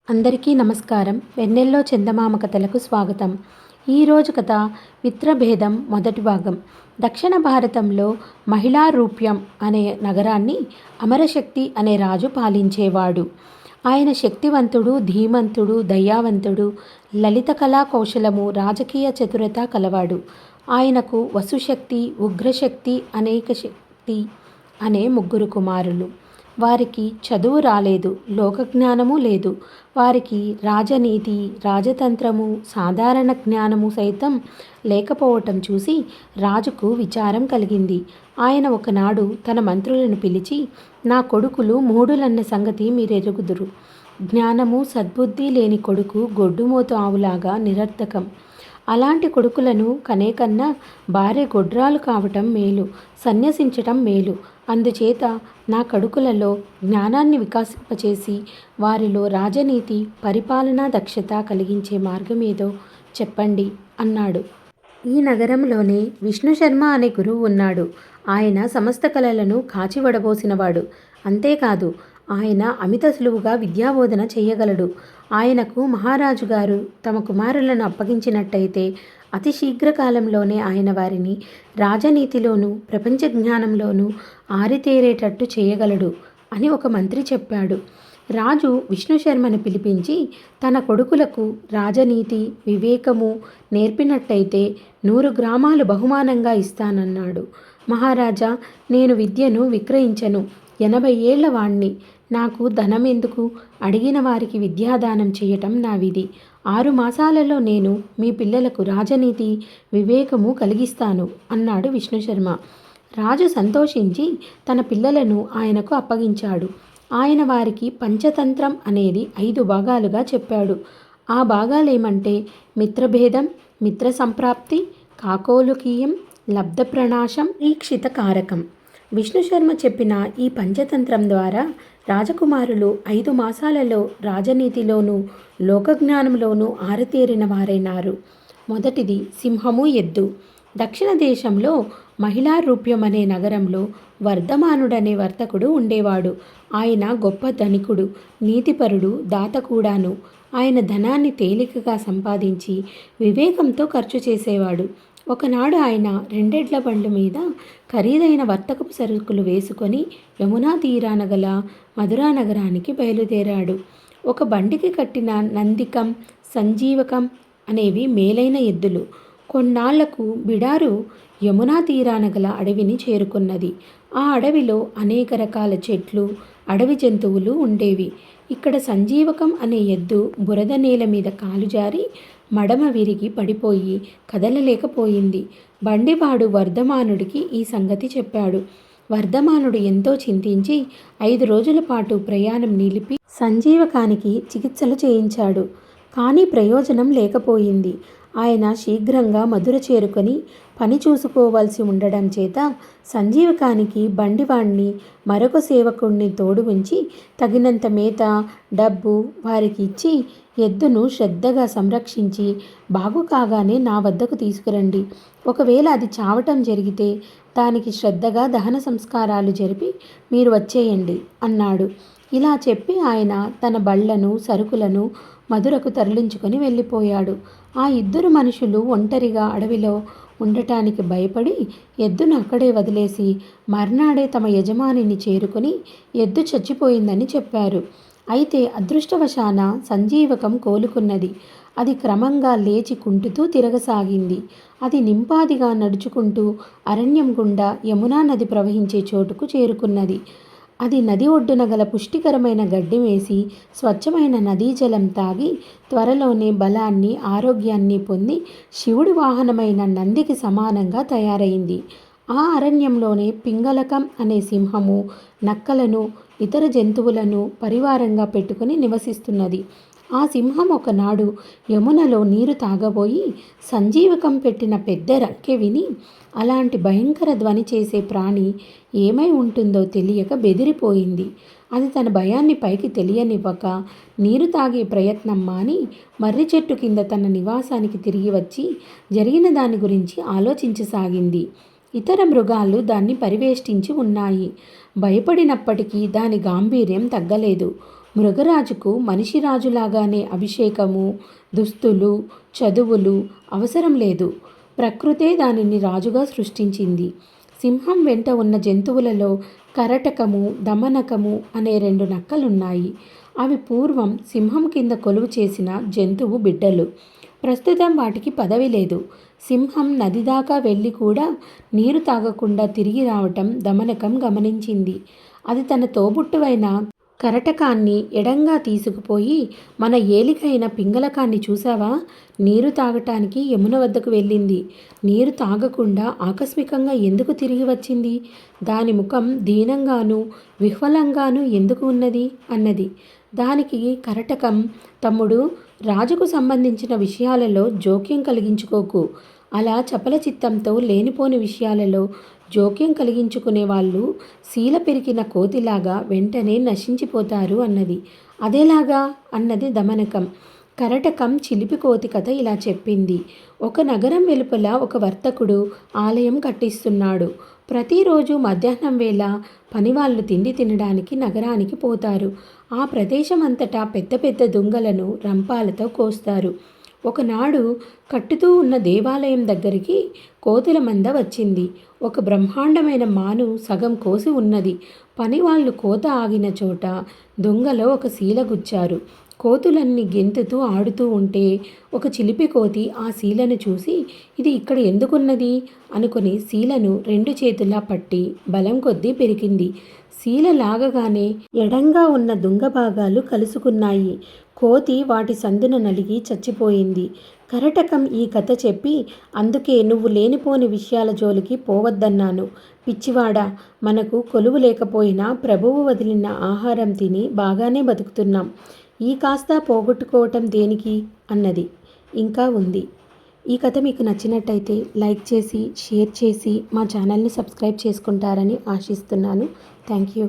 అందరికీ నమస్కారం. వెన్నెల్లో చందమామ కథలకు స్వాగతం. ఈరోజు కథ మిత్రభేదం మొదటి భాగం. దక్షిణ భారతంలో మహిళారూప్యం అనే నగరాన్ని అమరశక్తి అనే రాజు పాలించేవాడు. ఆయన శక్తివంతుడు, ధీమంతుడు, దయావంతుడు, లలిత కళా కౌశలము, రాజకీయ చతురత కలవాడు. ఆయనకు వసుశక్తి, ఉగ్రశక్తి, అనేక శక్తి అనే ముగ్గురు కుమారులు. వారికి చదువు రాలేదు, లోకజ్ఞానము లేదు. వారికి రాజనీతి, రాజతంత్రము, సాధారణ జ్ఞానము సైతం లేకపోవటం చూసి రాజుకు విచారం కలిగింది. ఆయన ఒకనాడు తన మంత్రులను పిలిచి, నా కొడుకులు మూఢులన్న సంగతి మీరెరుగుదురు. జ్ఞానము సద్బుద్ధి లేని కొడుకు గొడ్డుమోతు ఆవులాగా నిరర్థకం. అలాంటి కొడుకులను కనేకన్నా భార్య గొడ్రాలు కావటం మేలు, సన్యసించటం మేలు. అందుచేత నా కొడుకులలో జ్ఞానాన్ని వికాసింపచేసి వారిలో రాజనీతి, పరిపాలనా దక్షత కలిగించే మార్గమేదో చెప్పండి అన్నాడు. ఈ నగరంలోనే విష్ణుశర్మ అనే గురువు ఉన్నాడు. ఆయన సమస్త కళలను కాచి వడబోసినవాడు. అంతేకాదు, ఆయన అమిత సులువుగా విద్యాబోధన చేయగలడు. ఆయనకు మహారాజు గారు తమ కుమారులను అప్పగించినట్టయితే అతి శీఘ్రకాలంలోనే ఆయన వారిని రాజనీతిలోనూ ప్రపంచ జ్ఞానంలోనూ ఆరితేరేటట్టు చేయగలడు అని ఒక మంత్రి చెప్పాడు. రాజు విష్ణుశర్మను పిలిపించి తన కొడుకులకు రాజనీతి, వివేకము నేర్పినట్టయితే 100 గ్రామాలు బహుమానంగా ఇస్తానన్నాడు. మహారాజా, నేను విద్యను విక్రయించను. 80 ఏళ్ల వాణ్ణి. నాకు ధనం ఎందుకు? అడిగిన వారికి విద్యాదానం చేయటం నా విధి. 6 మాసాలలో నేను మీ పిల్లలకు రాజనీతి, వివేకము కలిగిస్తాను అన్నాడు విష్ణుశర్మ. రాజు సంతోషించి తన పిల్లలను ఆయనకు అప్పగించాడు. ఆయన వారికి పంచతంత్రం అనేది 5 భాగాలుగా చెప్పాడు. ఆ భాగాలేమంటే మిత్రభేదం, మిత్ర సంప్రాప్తి, కాకోలుకీయం, లబ్ధ ప్రణాశం, ఈక్షిత కారకం. విష్ణుశర్మ చెప్పిన ఈ పంచతంత్రం ద్వారా రాజకుమారులు 5 మాసాలలో రాజనీతిలోనూ లోకజ్ఞానంలోనూ ఆరితేరిన వారైనారు. మొదటిది సింహము, ఎద్దు. దక్షిణ దేశంలో మహిళారూప్యం అనే నగరంలో వర్ధమానుడనే వర్తకుడు ఉండేవాడు. ఆయన గొప్ప ధనికుడు, నీతిపరుడు, దాత కూడాను. ఆయన ధనాన్ని తేలికగా సంపాదించి వివేకంతో ఖర్చు చేసేవాడు. ఒకనాడు ఆయన 2 ఎడ్ల బండ్ల మీద ఖరీదైన వర్తకపు సరుకులు వేసుకొని యమునా తీరాన గల మధురా నగరానికి బయలుదేరాడు. ఒక బండికి కట్టిన నందికం, సంజీవకం అనేవి మేలైన ఎద్దులు. కొన్నాళ్లకు బిడారు యమునా తీరాన గల అడవిని చేరుకున్నది. ఆ అడవిలో అనేక రకాల చెట్లు, అడవి జంతువులు ఉండేవి. ఇక్కడ సంజీవకం అనే ఎద్దు బురద నేల మీద కాలు జారి మడమ విరిగి పడిపోయి కదలలేకపోయింది. బండివాడు వర్ధమానుడికి ఈ సంగతి చెప్పాడు. వర్ధమానుడు ఎంతో చింతించి 5 రోజుల పాటు ప్రయాణం నిలిపి సంజీవకానికి చికిత్సలు చేయించాడు. కానీ ప్రయోజనం లేకపోయింది. ఆయన శీఘ్రంగా మధుర చేరుకొని పని చూసుకోవాల్సి ఉండడం చేత సంజీవకానికి బండివాణ్ణి మరొక సేవకుణ్ణి తోడు ఉంచి తగినంత మేత, డబ్బు వారికి ఇచ్చి ఎద్దును శ్రద్ధగా సంరక్షించి బాగు కాగానే నా వద్దకు తీసుకురండి. ఒకవేళ అది చావటం జరిగితే దానికి శ్రద్ధగా దహన సంస్కారాలు జరిపి మీరు వచ్చేయండి అన్నాడు. ఇలా చెప్పి ఆయన తన బళ్లను, సరుకులను మధురకు తరలించుకొని వెళ్ళిపోయాడు. ఆ 2 మనుషులు ఒంటరిగా అడవిలో ఉండటానికి భయపడి ఎద్దును అక్కడే వదిలేసి మర్నాడే తమ యజమానిని చేరుకొని ఎద్దు చచ్చిపోయిందని చెప్పారు. అయితే అదృష్టవశాన సంజీవకం కోలుకున్నది. అది క్రమంగా లేచి కుంటుతూ తిరగసాగింది. అది నింపాదిగా నడుచుకుంటూ అరణ్యం గుండా యమునా నది ప్రవహించే చోటుకు చేరుకున్నది. అది నది ఒడ్డున గల పుష్టికరమైన గడ్డి వేసి స్వచ్ఛమైన నదీ జలం తాగి త్వరలోనే బలాన్ని, ఆరోగ్యాన్ని పొంది శివుడి వాహనమైన నందికి సమానంగా తయారైంది. ఆ అరణ్యంలోనే పింగళకం అనే సింహము నక్కలను, ఇతర జంతువులను పరివారంగా పెట్టుకుని నివసిస్తున్నది. ఆ సింహం ఒకనాడు యమునలో నీరు తాగబోయి సంజీవకం పెట్టిన పెద్ద రంకె విని అలాంటి భయంకర ధ్వని చేసే ప్రాణి ఏమై ఉంటుందో తెలియక బెదిరిపోయింది. అది తన భయాన్ని పైకి తెలియనివ్వక నీరు తాగే ప్రయత్నం మాని మర్రి చెట్టు కింద తన నివాసానికి తిరిగి వచ్చి జరిగిన దాని గురించి ఆలోచించసాగింది. ఇతర మృగాలు దాన్ని పరివేష్టించి ఉన్నాయి. భయపడినప్పటికీ దాని గాంభీర్యం తగ్గలేదు. మృగరాజుకు మనిషి రాజులాగానే అభిషేకము, దుస్తులు, చదువులు అవసరం లేదు. ప్రకృతే దానిని రాజుగా సృష్టించింది. సింహం వెంట ఉన్న జంతువులలో కరటకము, దమనకము అనే 2 నక్కలున్నాయి. అవి పూర్వం సింహం కింద కొలువు చేసిన జంతువు బిడ్డలు. ప్రస్తుతం వాటికి పదవి లేదు. సింహం నది దాకా వెళ్ళి కూడా నీరు తాగకుండా తిరిగి రావటం దమనకం గమనించింది. అది తన తోబుట్టువైన కరటకాన్ని ఎడంగా తీసుకుపోయి, మన ఏలికైన పింగళకాన్ని చూసావా? నీరు తాగటానికి యమున వద్దకు వెళ్ళింది. నీరు తాగకుండా ఆకస్మికంగా ఎందుకు తిరిగి వచ్చింది? దాని ముఖం దీనంగానూ విహ్వలంగానూ ఎందుకు ఉన్నది అన్నది. దానికి కరటకం, తమ్ముడు, రాజుకు సంబంధించిన విషయాలలో జోక్యం కలిగించుకోకు. అలా చపల చిత్తంతో లేనిపోని విషయాలలో జోక్యం కలిగించుకునే వాళ్ళు శీల పెరిగిన కోతిలాగా వెంటనే నశించిపోతారు అన్నది. అదేలాగా అన్నది దమనకం. కరటకం చిలిపి కోతి కథ ఇలా చెప్పింది. ఒక నగరం వెలుపల ఒక వర్తకుడు ఆలయం కట్టిస్తున్నాడు. ప్రతిరోజు మధ్యాహ్నం వేళ పనివాళ్ళు తిండి తినడానికి నగరానికి పోతారు. ఆ ప్రదేశం అంతటా పెద్ద పెద్ద దుంగలను రంపాలతో కోస్తారు. ఒకనాడు కట్టుతూ ఉన్న దేవాలయం దగ్గరికి కోతుల మంద వచ్చింది. ఒక బ్రహ్మాండమైన మాను సగం కోసి ఉన్నది. పనివాళ్ళు కోత ఆగిన చోట దొంగలో ఒక శీల గుచ్చారు. కోతులన్నీ గెంతుతూ ఆడుతూ ఉంటే ఒక చిలిపి కోతి ఆ శీలను చూసి, ఇది ఇక్కడ ఎందుకున్నది అనుకుని శీలను 2 చేతులా పట్టి బలం కొద్దీ పెరికింది. శీల లాగగానే ఎడంగా ఉన్న దుంగ భాగాలు కలుసుకున్నాయి. కోతి వాటి సందున నలిగి చచ్చిపోయింది. కరటకం ఈ కథ చెప్పి, అందుకే నువ్వు లేనిపోని విషయాల జోలికి పోవద్దన్నాను. పిచ్చివాడా, మనకు కొలువు లేకపోయినా ప్రభువు వదిలిన ఆహారం తిని బాగానే బతుకుతున్నాం. ఈ కాస్త పోగొట్టుకోవటం దేనికి అన్నది. ఇంకా ఉంది. ఈ కథ మీకు నచ్చినట్టయితే లైక్ చేసి, షేర్ చేసి మా ఛానల్ని సబ్స్క్రైబ్ చేసుకుంటారని ఆశిస్తున్నాను. Thank you.